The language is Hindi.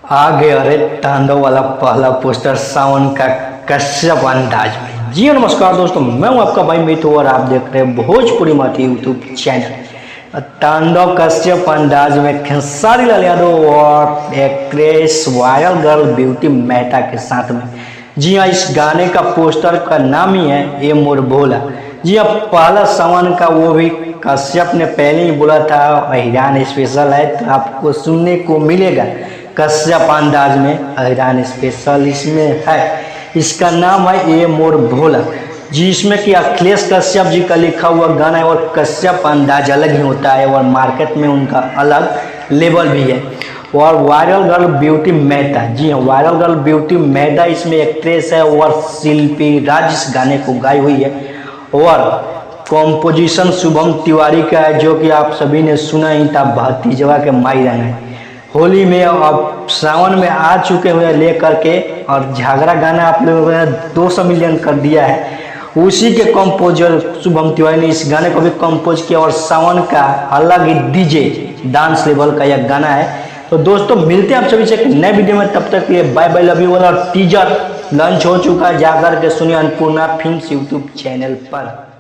आ गया अरे तांडव वाला पहला पोस्टर सावन का कश्यप अंदाज में। जी नमस्कार दोस्तों, मैं हूं आपका भाई मितू और आप देख रहे हैं भोजपुरी माटी यूट्यूब चैनल। तांडव कश्यप अंदाज में खेसारी लाल यादव और actress viral girl beauty Mehta के साथ में। जी हाँ, इस गाने का पोस्टर का नाम ही है ये मोर भोला। जी हाँ, पहला सावन का वो भी कश्यप ने पहले ही बोला था हिरान स्पेशल है, तो आपको सुनने को मिलेगा कश्यप अंदाज में हिरान स्पेशल इसमें है। इसका नाम है ये मोर भोला जी। इसमें कि अखिलेश कश्यप जी का लिखा हुआ गाना है और कश्यप अंदाज अलग ही होता है और मार्केट में उनका अलग लेवल भी है। और वायरल गर्ल ब्यूटी मेहता, जी हाँ, वायरल गर्ल ब्यूटी मेहता इसमें एक्ट्रेस है और शिल्पी राज इस गाने को गाई हुई है। और कॉम्पोजिशन शुभम तिवारी का है, जो कि आप सभी ने सुना ही था, भतीजवा के माई रंग है। होली में अब सावन में आ चुके हुए लेकर के और झगड़ा गाना आप लोगों ने 200 मिलियन कर दिया है। उसी के कंपोजर शुभम तिवारी ने इस गाने को भी कंपोज किया और सावन का अलग ही डीजे डांस लेवल का यह गाना है। तो दोस्तों मिलते हैं आप सभी से एक नए वीडियो में, तब तक के लिए bye bye, love you all. और टीजर लॉन्च हो चुका है, जाकर के सुनिए अन्नपूर्णा फिल्म्स यूट्यूब चैनल पर।